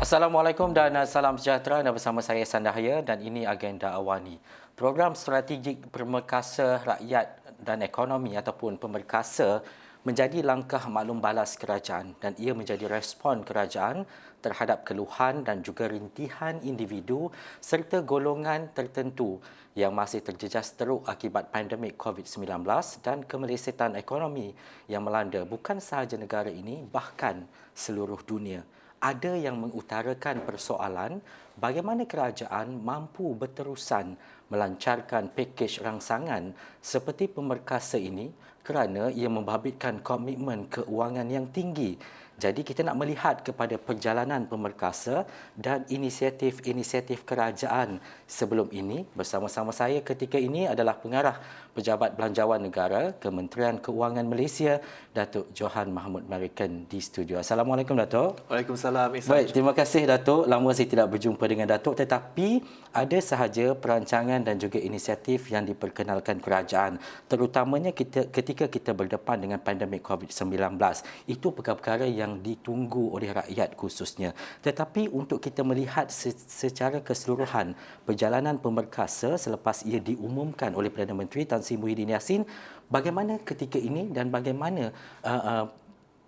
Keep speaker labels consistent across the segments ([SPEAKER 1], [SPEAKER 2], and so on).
[SPEAKER 1] Assalamualaikum dan salam sejahtera. Anda bersama saya Sandahaya dan ini Agenda Awani. Program strategik Pemerkasa Rakyat dan Ekonomi ataupun Pemerkasa menjadi langkah maklum balas kerajaan dan ia menjadi respon kerajaan terhadap keluhan dan juga rintihan individu serta golongan tertentu yang masih terjejas teruk akibat pandemik COVID-19 dan kemelesetan ekonomi yang melanda bukan sahaja negara ini bahkan seluruh dunia. Ada yang mengutarakan persoalan bagaimana kerajaan mampu berterusan melancarkan pakej rangsangan seperti Pemerkasa ini kerana ia membabitkan komitmen keuangan yang tinggi. Jadi kita nak melihat kepada perjalanan Pemerkasa dan inisiatif-inisiatif kerajaan sebelum ini. Bersama-sama saya ketika ini adalah Pengarah Pejabat Belanjawan Negara Kementerian Keuangan Malaysia, Datuk Johan Mahmud Marikan di studio. Assalamualaikum Datuk.
[SPEAKER 2] Waalaikumsalam.
[SPEAKER 1] Baik, terima kasih Datuk. Lama saya tidak berjumpa dengan Datuk tetapi ada sahaja perancangan dan juga inisiatif yang diperkenalkan kerajaan. Terutamanya ketika kita berdepan dengan pandemik COVID-19. Itu perkara-perkara yang ditunggu oleh rakyat khususnya. Tetapi untuk kita melihat secara keseluruhan perjalanan Pemerkasa selepas ia diumumkan oleh Perdana Menteri Tan Sri Muhyiddin Yassin, bagaimana ketika ini dan bagaimana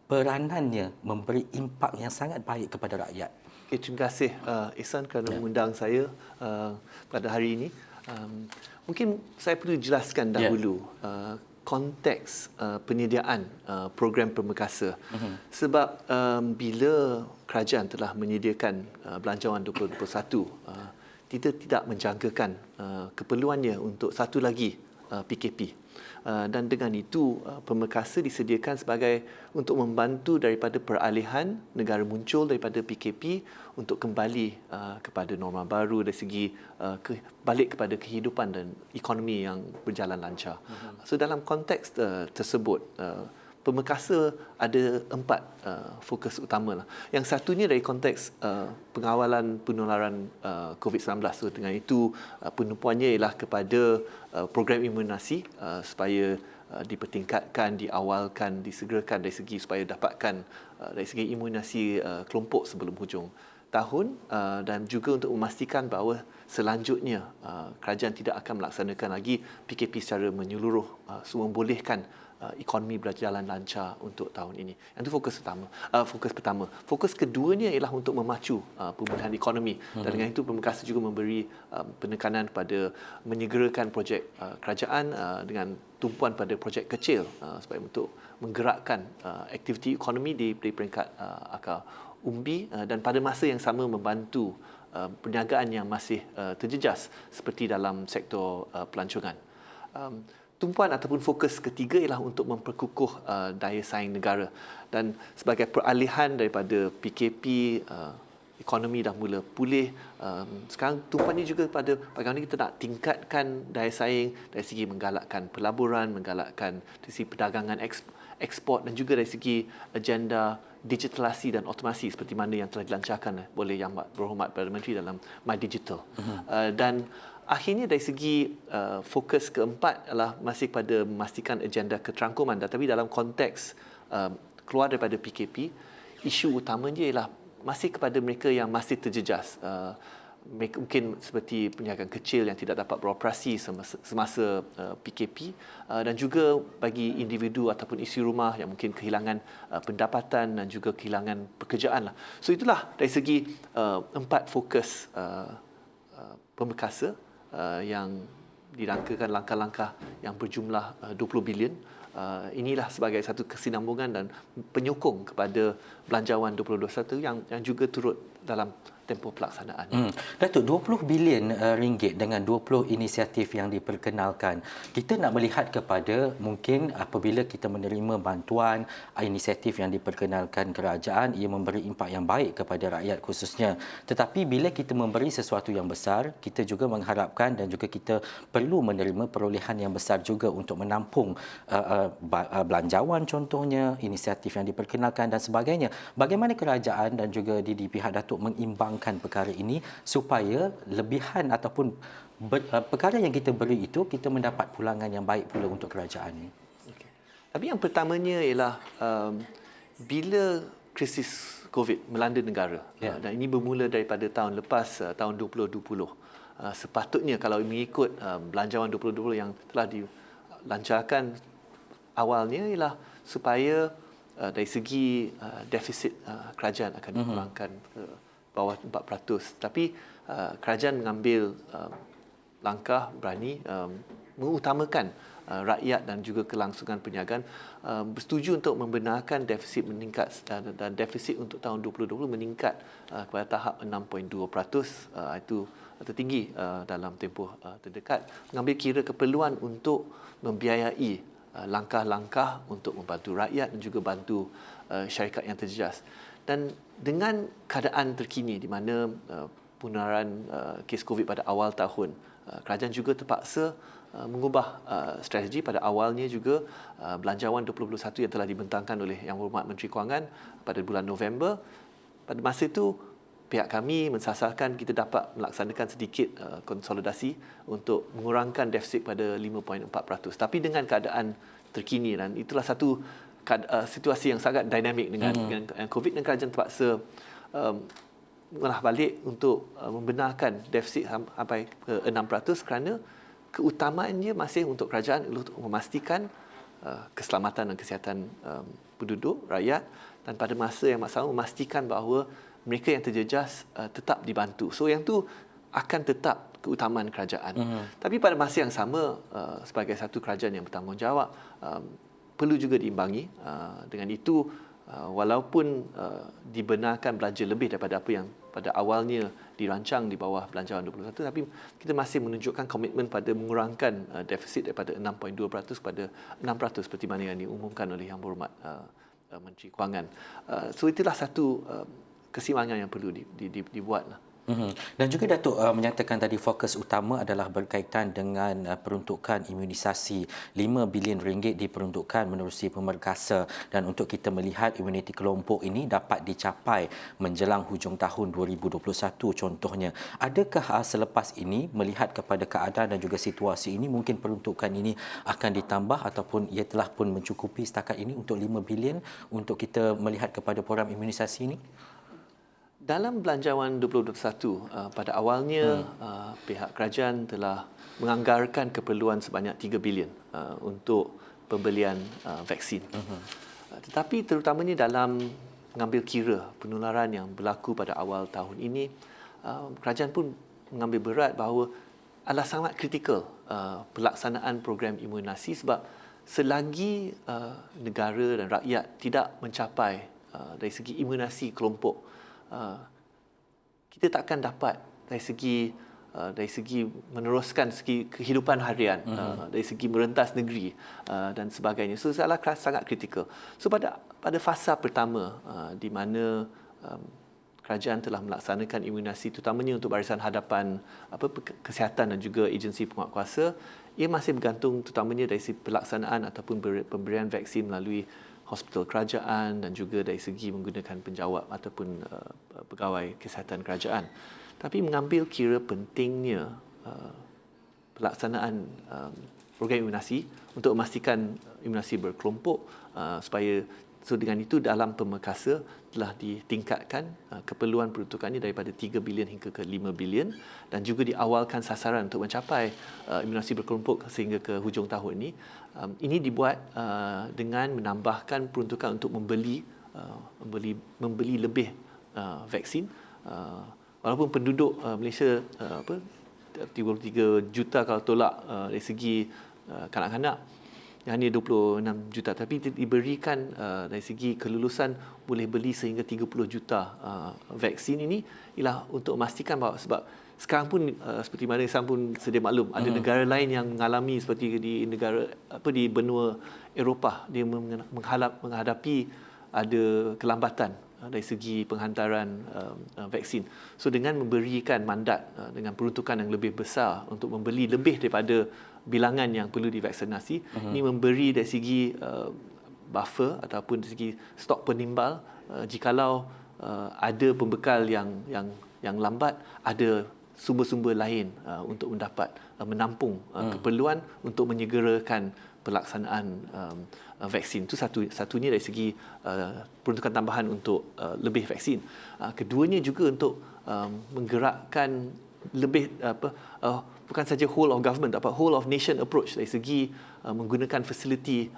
[SPEAKER 1] peranannya memberi impak yang sangat baik kepada rakyat.
[SPEAKER 2] Okay, terima kasih Ihsan kerana mengundang saya pada hari ini. Mungkin saya perlu jelaskan dahulu konteks penyediaan program Pemerkasa. Sebab bila kerajaan telah menyediakan Belanjawan 2021, kita tidak menjangkakan keperluannya untuk satu lagi PKP. Dan dengan itu Pemerkasa disediakan sebagai untuk membantu daripada peralihan negara muncul daripada PKP untuk kembali kepada norma baru dari segi balik kepada kehidupan dan ekonomi yang berjalan lancar. So dalam konteks tersebut Pemerkasa ada 4 fokus utama lah. Yang satunya dari konteks pengawalan penularan COVID-19. So dengan itu penumpuannya ialah kepada program imunisasi supaya dipertingkatkan, diawalkan, disegerakan dari segi supaya dapatkan dari segi imunisasi kelompok sebelum hujung tahun dan juga untuk memastikan bahawa selanjutnya kerajaan tidak akan melaksanakan lagi PKP secara menyeluruh, membolehkan ekonomi berjalan lancar untuk tahun ini. Itu fokus utama. Fokus pertama. Fokus keduanya ialah untuk memacu pemulihan ekonomi. Dan dengan itu Pemerkasa juga memberi penekanan pada menyegerakan projek kerajaan dengan tumpuan pada projek kecil supaya untuk menggerakkan aktiviti ekonomi di peringkat akar umbi dan pada masa yang sama membantu perniagaan yang masih terjejas seperti dalam sektor pelancongan. Tumpuan ataupun fokus ketiga ialah untuk memperkukuh daya saing negara dan sebagai peralihan daripada PKP, ekonomi dah mula pulih. Sekarang tumpuannya juga pada bagaimana kita nak tingkatkan daya saing dari segi menggalakkan pelaburan, menggalakkan dari segi perdagangan ekspor dan juga dari segi agenda digitalisasi dan otomasi seperti mana yang telah dilancarkan oleh Yang Berhormat Perdana Menteri dalam My Digital. Dan akhirnya dari segi fokus keempat adalah masih pada memastikan agenda keterangkuman, tetapi dalam konteks keluar daripada PKP, isu utamanya ialah masih kepada mereka yang masih terjejas. Mungkin seperti perniagaan kecil yang tidak dapat beroperasi semasa PKP dan juga bagi individu ataupun isi rumah yang mungkin kehilangan pendapatan dan juga kehilangan pekerjaan lah. So itulah dari segi 4 fokus Pemerkasa yang dirangkakan langkah-langkah yang berjumlah 20 bilion. Inilah sebagai satu kesinambungan dan penyokong kepada Belanjawan 2021 yang juga turut dalam tempoh pelaksanaan.
[SPEAKER 1] Datuk, 20 bilion ringgit dengan 20 inisiatif yang diperkenalkan. Kita nak melihat kepada mungkin apabila kita menerima bantuan, inisiatif yang diperkenalkan kerajaan, ia memberi impak yang baik kepada rakyat khususnya. Tetapi bila kita memberi sesuatu yang besar, kita juga mengharapkan dan juga kita perlu menerima perolehan yang besar juga untuk menampung belanjawan contohnya, inisiatif yang diperkenalkan dan sebagainya. Bagaimana kerajaan dan juga di pihak Datuk mengimbang perkara ini supaya lebihan ataupun perkara yang kita beri itu kita mendapat pulangan yang baik pula untuk kerajaan ini.
[SPEAKER 2] Okay. Tapi yang pertamanya ialah bila krisis COVID melanda negara. Dan ini bermula daripada tahun lepas, tahun 2020. Sepatutnya kalau mengikut belanjawan 2020 yang telah dilancarkan awalnya ialah supaya dari segi defisit kerajaan akan dikurangkan ke bawah 4%. Tapi kerajaan mengambil langkah berani mengutamakan rakyat dan juga kelangsungan perniagaan, bersetuju untuk membenarkan defisit meningkat dan defisit untuk tahun 2020 meningkat kepada tahap 6.2%. Itu tertinggi dalam tempoh terdekat, mengambil kira keperluan untuk membiayai langkah-langkah untuk membantu rakyat dan juga bantu syarikat yang terjejas. Dan dengan keadaan terkini di mana penularan kes COVID pada awal tahun, kerajaan juga terpaksa mengubah strategi. Pada awalnya juga belanjawan 2021 yang telah dibentangkan oleh Yang Berhormat Menteri Kewangan pada bulan November. Pada masa itu pihak kami mensasarkan kita dapat melaksanakan sedikit konsolidasi untuk mengurangkan defisit pada 5.4%. Tapi dengan keadaan terkini, dan itulah satu situasi yang sangat dinamik dengan COVID, dan kerajaan terpaksa mengolah balik untuk membenarkan defisit sampai ke 6% kerana keutamaannya masih untuk kerajaan untuk memastikan keselamatan dan kesihatan penduduk, rakyat, dan pada masa yang sama memastikan bahawa mereka yang terjejas tetap dibantu. So yang tu akan tetap keutamaan kerajaan. Tapi pada masa yang sama, sebagai satu kerajaan yang bertanggungjawab, perlu juga diimbangi. Dengan itu, walaupun dibenarkan belanja lebih daripada apa yang pada awalnya dirancang di bawah belanjawan 2021, tapi kita masih menunjukkan komitmen pada mengurangkan defisit daripada 6.2% kepada 6% seperti mana yang diumumkan oleh Yang Berhormat Menteri Kewangan. So itulah satu keseimbangan yang perlu dibuatlah.
[SPEAKER 1] Dan juga Datuk menyatakan tadi fokus utama adalah berkaitan dengan peruntukan imunisasi. 5 bilion ringgit diperuntukkan menerusi pemerkasa, dan untuk kita melihat imuniti kelompok ini dapat dicapai menjelang hujung tahun 2021 contohnya. Adakah selepas ini melihat kepada keadaan dan juga situasi ini, mungkin peruntukan ini akan ditambah ataupun ia telah pun mencukupi setakat ini untuk 5 bilion untuk kita melihat kepada program imunisasi ini?
[SPEAKER 2] Dalam belanjawan 2021, pada awalnya pihak kerajaan telah menganggarkan keperluan sebanyak 3 bilion untuk pembelian vaksin. Tetapi terutamanya dalam mengambil kira penularan yang berlaku pada awal tahun ini, kerajaan pun mengambil berat bahawa adalah sangat kritikal pelaksanaan program imunisasi, sebab selagi negara dan rakyat tidak mencapai dari segi imunisasi kelompok, kita takkan dapat dari segi meneruskan segi kehidupan harian, dari segi merentas negeri dan sebagainya. So adalah sangat kritikal. So pada fasa pertama di mana kerajaan telah melaksanakan imunisasi terutamanya untuk barisan hadapan kesihatan dan juga agensi penguatkuasa, ia masih bergantung terutamanya dari segi pelaksanaan ataupun pemberian vaksin melalui hospital kerajaan dan juga dari segi menggunakan penjawat ataupun pegawai kesihatan kerajaan. Tapi mengambil kira pentingnya pelaksanaan program imunisasi untuk memastikan imunisasi berkelompok, supaya dengan itu dalam pemerkasa telah ditingkatkan keperluan peruntukannya daripada 3 bilion hingga ke 5 bilion, dan juga diawalkan sasaran untuk mencapai imunisasi berkelompok sehingga ke hujung tahun ini. Ini dibuat dengan menambahkan peruntukan untuk membeli lebih vaksin. Walaupun penduduk Malaysia 33 juta kalau tolak dari segi kanak-kanak, hanya 26 juta, tapi diberikan dari segi kelulusan boleh beli sehingga 30 juta vaksin. Ini ialah untuk memastikan bahawa, sebab sekarang pun seperti mana saya pun sedia maklum, ada negara lain yang mengalami seperti di benua Eropah, dia menghadapi ada kelambatan dari segi penghantaran vaksin. So dengan memberikan mandat dengan peruntukan yang lebih besar untuk membeli lebih daripada bilangan yang perlu divaksinasi, ini memberi dari segi buffer ataupun dari segi stok penimbal, jikalau ada pembekal yang lambat, ada sumber-sumber lain untuk mendapat menampung keperluan untuk menyegerakan pelaksanaan vaksin. Itu satunya dari segi peruntukan tambahan untuk lebih vaksin. Keduanya juga untuk menggerakkan lebih bukan saja whole of government, tapi whole of nation approach dari segi menggunakan fasiliti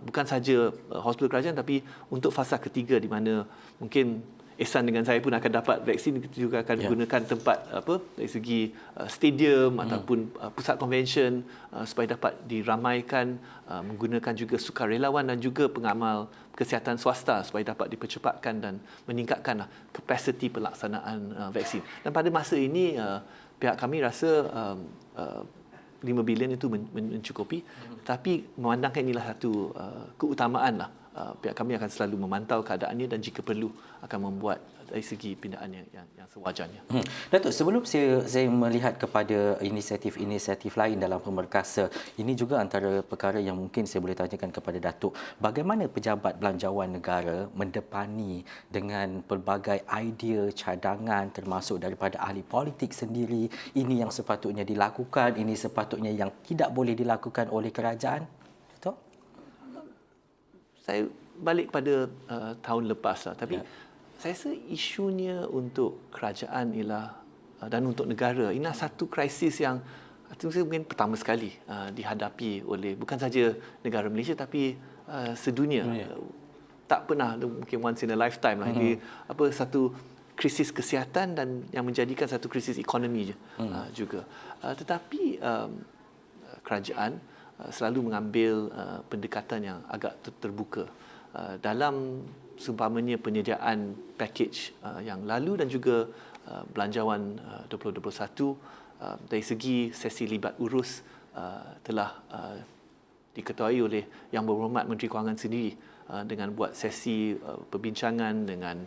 [SPEAKER 2] bukan saja hospital kerajaan tapi untuk fasa ketiga di mana mungkin Ehsan dengan saya pun akan dapat vaksin. Kita juga akan gunakan tempat dari segi stadium ataupun pusat konvensyen supaya dapat diramaikan, menggunakan juga sukarelawan dan juga pengamal kesihatan swasta supaya dapat dipercepatkan dan meningkatkan kapasiti pelaksanaan vaksin. Dan pada masa ini pihak kami rasa 5 bilion itu mencukupi, tapi memandangkan inilah satu keutamaan lah. Pihak kami akan selalu memantau keadaannya dan jika perlu akan membuat dari segi pindaan yang sewajarnya.
[SPEAKER 1] Datuk, sebelum saya melihat kepada inisiatif-inisiatif lain dalam pemerkasa, ini juga antara perkara yang mungkin saya boleh tanyakan kepada Datuk. Bagaimana pejabat belanjawan negara mendepani dengan pelbagai idea, cadangan termasuk daripada ahli politik sendiri, ini yang sepatutnya dilakukan, ini sepatutnya yang tidak boleh dilakukan oleh kerajaan? Datuk?
[SPEAKER 2] Saya balik pada tahun lepas lah, tapi saya rasa isunya untuk kerajaan ialah dan untuk negara ini satu krisis yang mungkin pertama sekali dihadapi oleh bukan saja negara Malaysia tapi sedunia. Tak pernah, mungkin once in a lifetime lah. Ini satu krisis kesihatan dan yang menjadikan satu krisis ekonomi juga. Tetapi kerajaan selalu mengambil pendekatan yang agak terbuka dalam seumpamanya penyediaan package yang lalu dan juga belanjawan 2021 dari segi sesi libat urus telah diketuai oleh Yang Berhormat Menteri Kewangan sendiri dengan buat sesi perbincangan dengan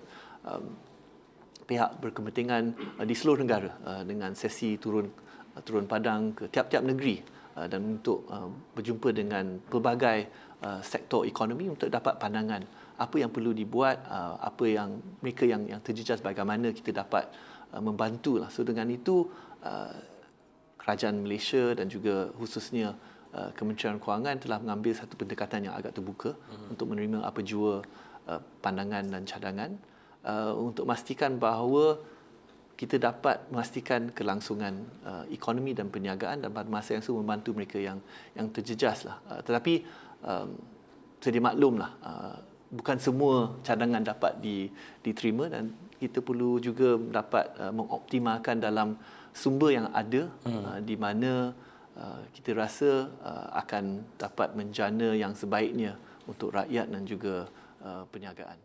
[SPEAKER 2] pihak berkepentingan di seluruh negara dengan sesi turun padang ke tiap-tiap negeri dan untuk berjumpa dengan pelbagai sektor ekonomi untuk dapat pandangan apa yang perlu dibuat, apa yang mereka yang terjejas, bagaimana kita dapat membantulah. So dengan itu kerajaan Malaysia dan juga khususnya Kementerian Kewangan telah mengambil satu pendekatan yang agak terbuka untuk menerima apa jua pandangan dan cadangan untuk memastikan bahawa kita dapat memastikan kelangsungan ekonomi dan perniagaan dan pada masa yang sama membantu mereka yang terjejas lah. Tetapi sedia maklumlah bukan semua cadangan dapat diterima dan kita perlu juga dapat mengoptimalkan dalam sumber yang ada di mana kita rasa akan dapat menjana yang sebaiknya untuk rakyat dan juga perniagaan.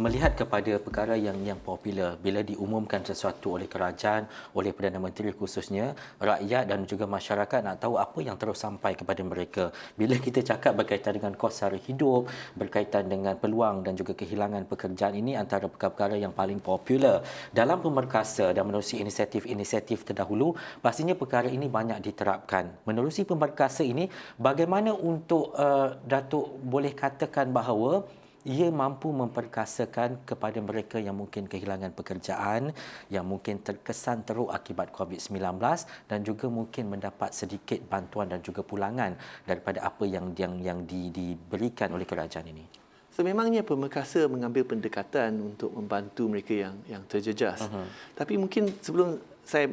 [SPEAKER 1] Melihat kepada perkara yang popular, bila diumumkan sesuatu oleh kerajaan, oleh Perdana Menteri khususnya, rakyat dan juga masyarakat nak tahu apa yang terus sampai kepada mereka. Bila kita cakap berkaitan dengan kos sara hidup, berkaitan dengan peluang dan juga kehilangan pekerjaan, ini antara perkara-perkara yang paling popular. Dalam pemerkasa dan menerusi inisiatif-inisiatif terdahulu, pastinya perkara ini banyak diterapkan. Menerusi pemerkasa ini, bagaimana untuk Datuk boleh katakan bahawa ia mampu memperkasakan kepada mereka yang mungkin kehilangan pekerjaan, yang mungkin terkesan teruk akibat COVID-19 dan juga mungkin mendapat sedikit bantuan dan juga pulangan daripada apa yang diberikan oleh kerajaan ini?
[SPEAKER 2] Sememangnya pemerkasa mengambil pendekatan untuk membantu mereka yang terjejas. Tapi mungkin sebelum saya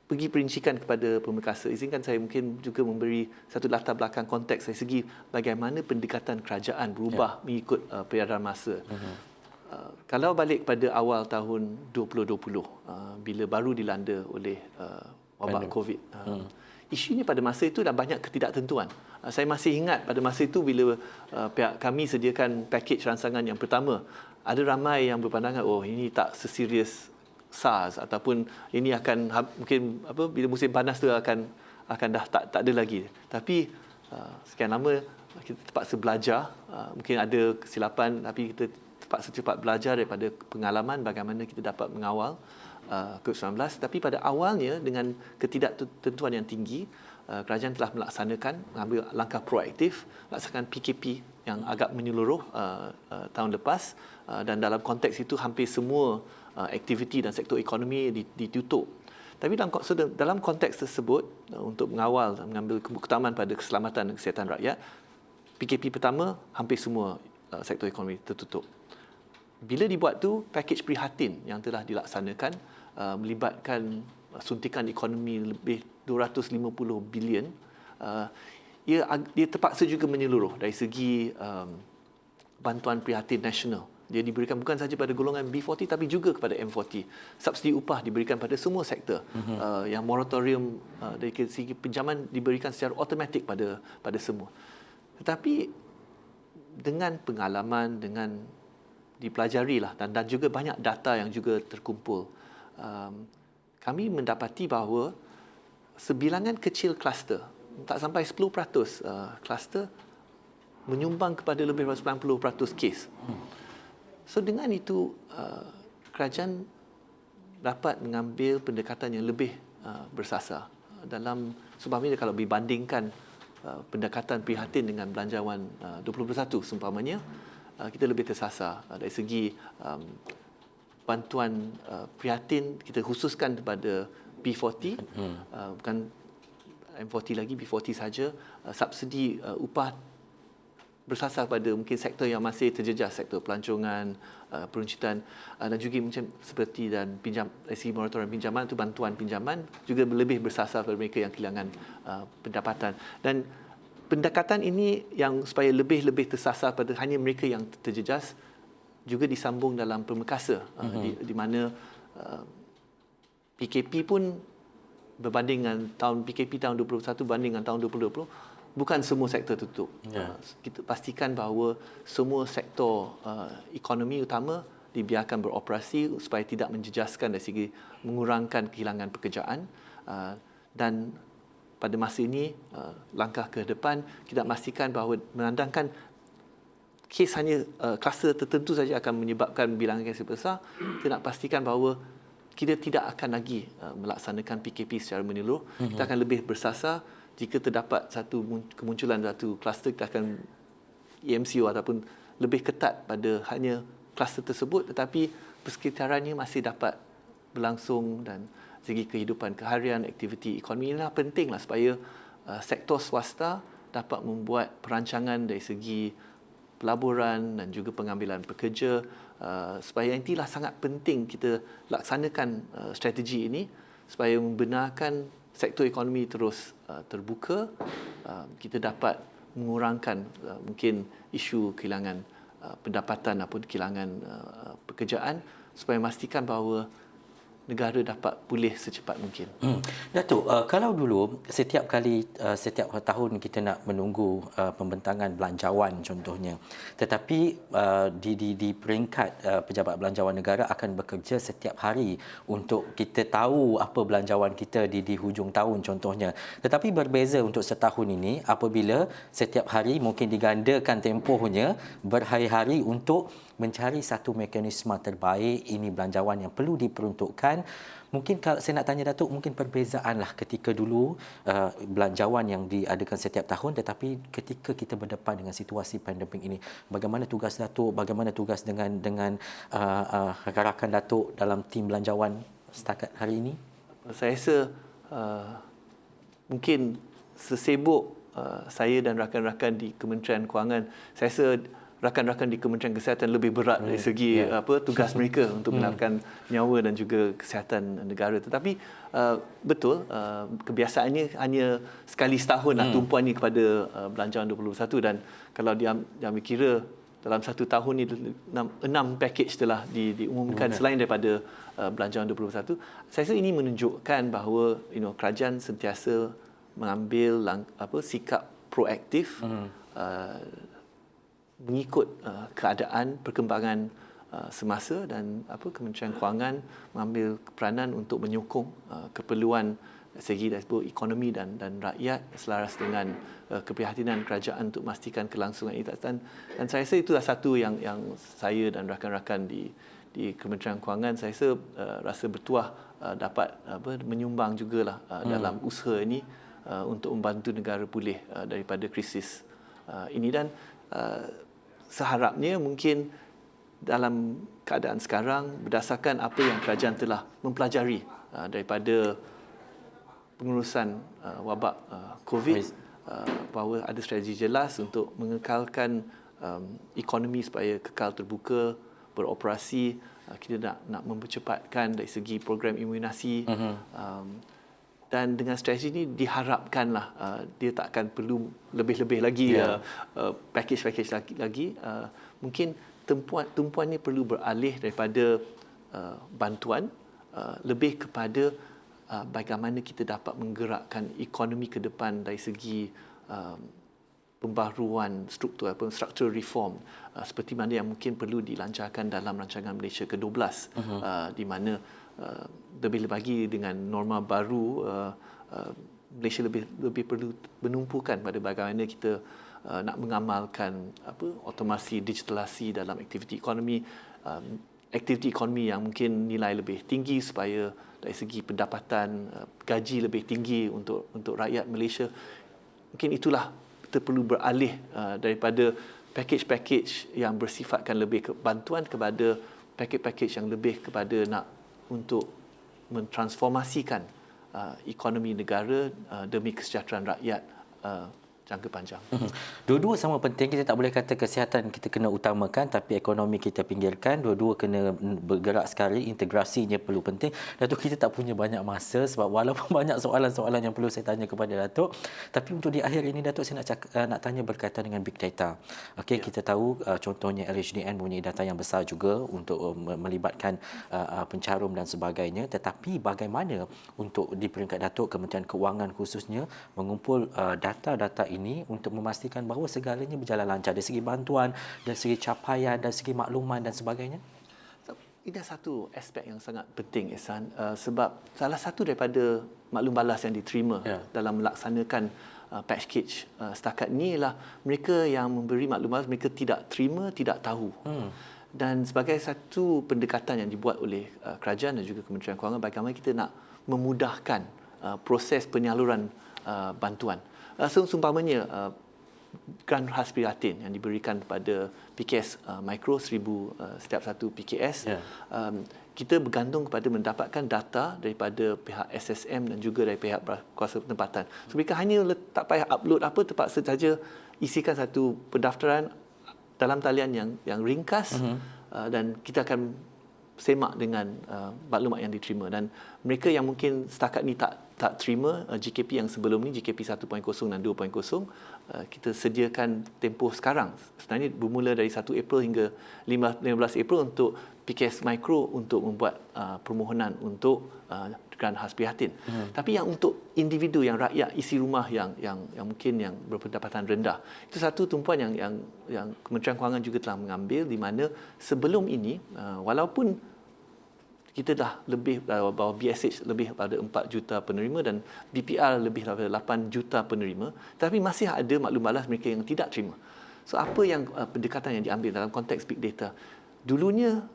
[SPEAKER 2] pergi perincikan kepada pemerkasa, izinkan saya mungkin juga memberi satu latar belakang konteks dari segi bagaimana pendekatan kerajaan berubah mengikut peredaran masa. Kalau balik pada awal tahun 2020, bila baru dilanda oleh wabak COVID, isunya pada masa itu dah banyak ketidaktentuan. Saya masih ingat pada masa itu bila pihak kami sediakan pakej rangsangan yang pertama, ada ramai yang berpandangan, oh ini tak seserius SARS ataupun ini akan mungkin bila musim panas tu akan dah tak ada lagi. Tapi sekian lama kita terpaksa belajar, mungkin ada kesilapan tapi kita terpaksa cepat belajar daripada pengalaman bagaimana kita dapat mengawal COVID-19, tapi pada awalnya dengan ketidaktentuan yang tinggi, kerajaan telah mengambil langkah proaktif, melaksanakan PKP yang agak menyeluruh tahun lepas, dan dalam konteks itu hampir semua aktiviti dan sektor ekonomi ditutup. Tapi dalam konteks tersebut, untuk mengawal dan mengambil keutamaan pada keselamatan dan kesihatan rakyat, PKP pertama hampir semua sektor ekonomi tertutup. Bila dibuat tu, pakej prihatin yang telah dilaksanakan melibatkan suntikan ekonomi lebih 250 bilion, dia terpaksa juga menyeluruh dari segi bantuan prihatin nasional. Dia diberikan bukan sahaja pada golongan B40 tapi juga kepada M40. Subsidi upah diberikan pada semua sektor. Yang moratorium dari segi pinjaman diberikan secara automatik pada semua. Tetapi dengan pengalaman, dengan dipelajarilah dan juga banyak data yang juga terkumpul, kami mendapati bahawa sebilangan kecil kluster, tak sampai 10% kluster menyumbang kepada lebih daripada 90% kes. So dengan itu, kerajaan dapat mengambil pendekatan yang lebih bersasar. Sebabnya kalau dibandingkan pendekatan prihatin dengan belanjawan 2021 seumpamanya, kita lebih tersasar dari segi bantuan prihatin. Kita khususkan kepada B40, bukan M40 lagi, B40 saja. Subsidi upah bersasar pada mungkin sektor yang masih terjejas, sektor pelancongan, peruncitan, dan juga macam seperti dan dari segi moratorium pinjaman itu, bantuan pinjaman juga lebih bersasar pada mereka yang kehilangan pendapatan. Dan pendekatan ini yang supaya lebih tersasar pada hanya mereka yang terjejas juga disambung dalam permekasa, di mana PKP pun berbanding dengan PKP tahun 2021 berbanding dengan tahun 2020, bukan semua sektor tutup. Kita pastikan bahawa semua sektor ekonomi utama dibiarkan beroperasi supaya tidak menjejaskan dari segi mengurangkan kehilangan pekerjaan. Dan pada masa ini, langkah ke depan, kita pastikan bahawa menandangkan kes hanya kluster tertentu saja akan menyebabkan bilangan kes besar, kita nak pastikan bahawa kita tidak akan lagi melaksanakan PKP secara menyeluruh. Kita akan lebih bersasar. Jika terdapat kemunculan satu kluster, kita akan EMCO ataupun lebih ketat pada hanya kluster tersebut, tetapi persekitarannya masih dapat berlangsung dan segi kehidupan keharian, aktiviti ekonomi. Inilah pentinglah supaya sektor swasta dapat membuat perancangan dari segi pelaburan dan juga pengambilan pekerja, supaya inilah sangat penting kita laksanakan strategi ini supaya membenarkan sektor ekonomi terus terbuka. Kita dapat mengurangkan mungkin isu kehilangan pendapatan ataupun kehilangan pekerjaan, supaya memastikan bahawa negara dapat pulih secepat mungkin.
[SPEAKER 1] Datuk, kalau dulu setiap tahun kita nak menunggu pembentangan belanjawan contohnya, tetapi di peringkat pejabat belanjawan negara akan bekerja setiap hari untuk kita tahu apa belanjawan kita di hujung tahun contohnya. Tetapi berbeza untuk setahun ini apabila setiap hari mungkin digandakan tempohnya berhari-hari untuk mencari satu mekanisme terbaik. Ini belanjawan yang perlu diperuntukkan. Mungkin kalau saya nak tanya Datuk, mungkin perbezaanlah ketika dulu belanjawan yang diadakan setiap tahun, tetapi ketika kita berdepan dengan situasi pandemik ini, bagaimana tugas Datuk, bagaimana tugas dengan rakan Datuk dalam tim belanjawan setakat hari ini?
[SPEAKER 2] Saya rasa mungkin sesibuk saya dan rakan-rakan di Kementerian Kewangan, saya rasa rakan-rakan di Kementerian Kesihatan lebih berat dari segi tugas mereka untuk menyelamatkan nyawa dan juga kesihatan negara. Tetapi betul, kebiasaannya hanya sekali setahun tumpuan ini kepada belanjawan 2021, dan kalau diambil kira dalam satu tahun ini 6 pakej telah diumumkan selain daripada belanjawan 2021. Saya rasa ini menunjukkan bahawa kerajaan sentiasa mengambil sikap proaktif mengikut keadaan perkembangan semasa, dan Kementerian Kewangan mengambil peranan untuk menyokong keperluan segi dari ekonomi dan rakyat selaras dengan keprihatinan kerajaan untuk memastikan kelangsungan ini. Dan saya rasa itulah satu yang saya dan rakan-rakan di di Kementerian Kewangan saya rasa bertuah dapat menyumbang jugalah dalam usaha ini untuk membantu negara pulih daripada krisis ini. Dan seharapnya mungkin dalam keadaan sekarang, berdasarkan apa yang kerajaan telah mempelajari daripada pengurusan wabak COVID, bahawa ada strategi jelas untuk mengekalkan ekonomi supaya kekal terbuka, beroperasi. Kita nak mempercepatkan dari segi program imunisasi. Dan dengan strategi ini diharapkanlah dia tak akan perlu lebih-lebih lagi package-package lagi. Mungkin tumpuan ini perlu beralih daripada bantuan lebih kepada bagaimana kita dapat menggerakkan ekonomi ke depan dari segi pembaharuan struktur ataupun structural reform seperti mana yang mungkin perlu dilancarkan dalam rancangan Malaysia ke-12 di mana lebih lagi dengan norma baru Malaysia lebih perlu menumpukan pada bagaimana kita nak mengamalkan otomasi, digitalisasi dalam aktiviti ekonomi, yang mungkin nilai lebih tinggi supaya dari segi pendapatan, gaji lebih tinggi untuk rakyat Malaysia. Mungkin itulah kita perlu beralih daripada package-package yang bersifatkan lebih ke bantuan kepada package-package yang lebih kepada nak untuk mentransformasikan ekonomi negara demi kesejahteraan rakyat jangka panjang.
[SPEAKER 1] Dua-dua sama penting. Kita tak boleh kata kesihatan kita kena utamakan tapi ekonomi kita pinggirkan. Dua-dua kena bergerak sekali, integrasinya perlu penting. Datuk, kita tak punya banyak masa sebab walaupun banyak soalan-soalan yang perlu saya tanya kepada Datuk, tapi untuk di akhir ini Datuk, saya nak tanya berkaitan dengan big data. Okey, kita tahu contohnya LHDN mempunyai data yang besar juga untuk melibatkan pencarum dan sebagainya, tetapi bagaimana untuk di peringkat Datuk, Kementerian Kewangan khususnya mengumpul data-data ini untuk memastikan bahawa segalanya berjalan lancar dari segi bantuan, dari segi capaian, dari segi makluman dan sebagainya?
[SPEAKER 2] Ini satu aspek yang sangat penting, Ihsan, sebab salah satu daripada maklum balas yang diterima dalam melaksanakan package setakat ini ialah mereka yang memberi maklum balas mereka tidak terima, tidak tahu. Dan sebagai satu pendekatan yang dibuat oleh kerajaan dan juga Kementerian Kewangan, bagaimana kita nak memudahkan proses penyaluran bantuan. Seumpamanya grant khas prihatin yang diberikan kepada PKS Mikro 1,000 setiap satu PKS, kita bergantung kepada mendapatkan data daripada pihak SSM dan juga dari pihak kuasa penempatan. So, mereka hanya tak payah upload apa, terpaksa saja isikan satu pendaftaran dalam talian yang ringkas, dan kita akan semak dengan maklumat yang diterima. Dan mereka yang mungkin setakat ni tak terima GKP yang sebelum ni, GKP 1.0 dan 2.0, kita sediakan tempoh sekarang. Sebenarnya bermula dari 1 April hingga 15 April untuk PKS Mikro untuk membuat permohonan untuk grant khas prihatin. Tapi yang untuk individu, yang rakyat isi rumah yang mungkin yang berpendapatan rendah, itu satu tumpuan yang Kementerian Kewangan juga telah mengambil, di mana sebelum ini walaupun kita dah lebih bahawa BSH lebih pada 4 juta penerima dan BPR lebih daripada 8 juta penerima, tapi masih ada maklum balas mereka yang tidak terima. So, apa yang pendekatan yang diambil dalam konteks big data? Dulunya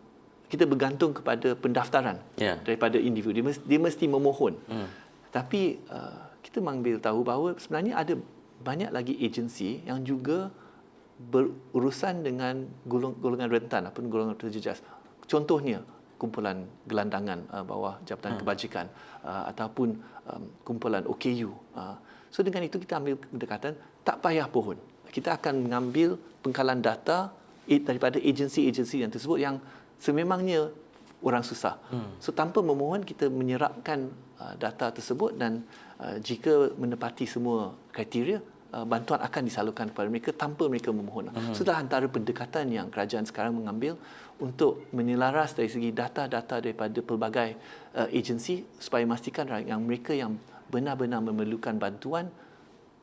[SPEAKER 2] kita bergantung kepada pendaftaran daripada individu. Dia mesti memohon. Tapi kita mengambil tahu bahawa sebenarnya ada banyak lagi agensi yang juga berurusan dengan golongan rentan ataupun golongan terjejas. Contohnya kumpulan gelandangan bawah Jabatan Kebajikan ataupun kumpulan OKU. So dengan itu kita ambil pendekatan tak payah pohon. Kita akan mengambil pengkalan data daripada agensi-agensi yang tersebut yang sememangnya orang susah. So tanpa memohon kita menyerapkan data tersebut, dan jika menepati semua kriteria, bantuan akan disalurkan kepada mereka tanpa mereka memohon. Sudah antara pendekatan yang kerajaan sekarang mengambil untuk menyelaras dari segi data-data daripada pelbagai agensi supaya memastikan yang mereka yang benar-benar memerlukan bantuan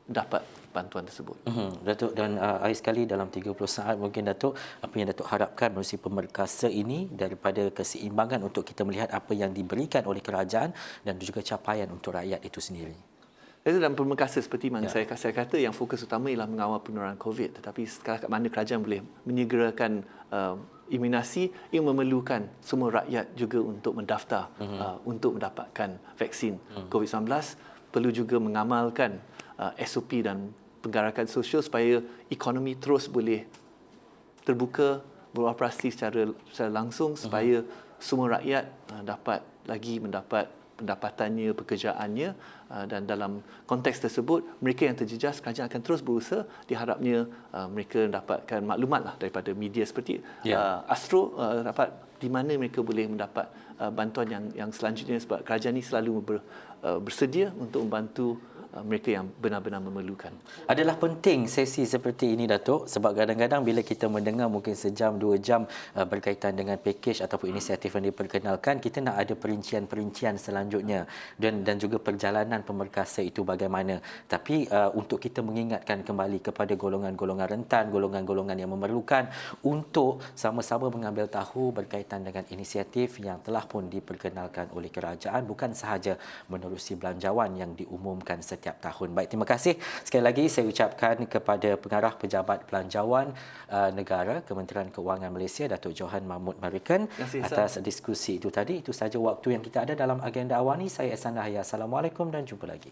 [SPEAKER 2] dapat bantuan tersebut.
[SPEAKER 1] Datuk, dan akhir sekali dalam 30 saat mungkin Datuk, apa yang Datuk harapkan melalui pemerkasa ini daripada keseimbangan untuk kita melihat apa yang diberikan oleh kerajaan dan juga capaian untuk rakyat itu sendiri?
[SPEAKER 2] Dalam permekasa seperti mana saya kata yang fokus utama ialah mengawal penularan COVID, tetapi sekarang kat mana kerajaan boleh menyegerakan imunisasi yang memerlukan semua rakyat juga untuk mendaftar untuk mendapatkan vaksin COVID-19, perlu juga mengamalkan SOP dan penggarakan sosial supaya ekonomi terus boleh terbuka, beroperasi secara langsung supaya semua rakyat dapat lagi mendapat pendapatannya, pekerjaannya, dan dalam konteks tersebut mereka yang terjejas, kerajaan akan terus berusaha. Diharapnya mereka dapatkan maklumat lah daripada media seperti Astro, dapat di mana mereka boleh mendapat bantuan yang selanjutnya, sebab kerajaan ini selalu bersedia untuk membantu mereka yang benar-benar memerlukan.
[SPEAKER 1] Adalah penting sesi seperti ini, Datuk, sebab kadang-kadang bila kita mendengar mungkin sejam, 2 jam berkaitan dengan pakej ataupun inisiatif yang diperkenalkan, kita nak ada perincian-perincian selanjutnya dan juga perjalanan pemerkasa itu bagaimana. Tapi untuk kita mengingatkan kembali kepada golongan-golongan rentan, golongan-golongan yang memerlukan untuk sama-sama mengambil tahu berkaitan dengan inisiatif yang telah pun diperkenalkan oleh kerajaan, bukan sahaja menerusi belanjawan yang diumumkan setiap tahun. Baik, terima kasih sekali lagi saya ucapkan kepada Pengarah Pejabat Belanjawan Negara Kementerian Kewangan Malaysia, Datuk Johan Mahmud Marikan, atas diskusi itu tadi. Itu sahaja waktu yang kita ada dalam agenda awal ni. Saya Ehsan Dahaya. Assalamualaikum dan jumpa lagi.